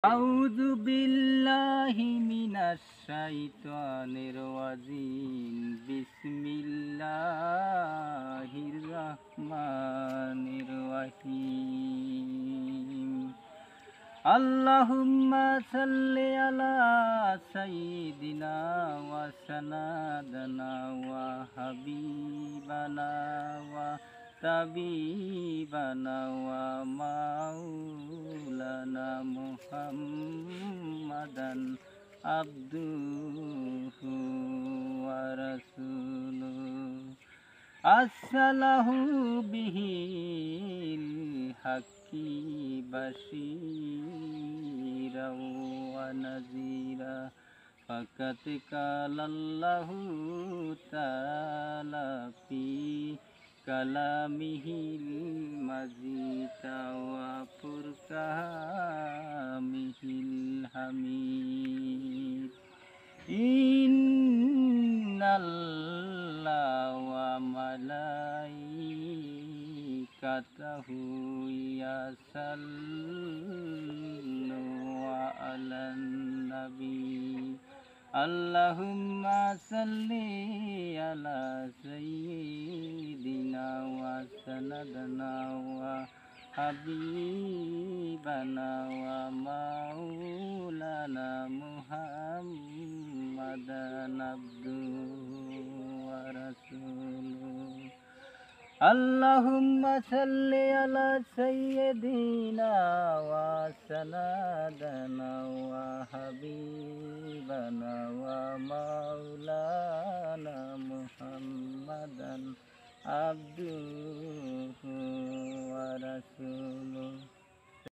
আউযু বিল্লাহি মিনাশ শাইতানির রাজিম। বিসমিল্লাহির রাহমানির রাহিম। আল্লাহুম্মা সাল্লি আলা সাইয়্যিদিনা ওয়া সানাদানা ওয়া হাবিবানা ওয়া তাবিবানা ওয়া মাওলানা মুহাম্মাদান আবদুহু ওয়া রাসূলুহু আসসালাহু বিহিল হাক্কি বাশীরা ওয়া নাযীরা ফাকাত কালাল্লাহু তাআলা ফি কালামিহিল মাজিদ ওয়া ফুরকানিহিল হামিদ। ইন্নাল্লাহা ওয়া মালাইকাতাহু ইয়াসাল্লুনা আলান নবী। আল্লাহুম্মা সাল্লি আলা সাইয়্যিদিনা ওয়া সানাদানা ওয়া হাবিবানা ওয়া মাওলানা মুহাম্মাদান আবদুহু ওয়া রাসূলুহু। আল্লাহুম্মা সাল্লি আলা সাইয়্যিদিনা ওয়া সানাদানা ওয়া হাবিবানা ওয়া মাওলানা মুহাম্মাদান আবদুহু ওয়া রাসূলুহু।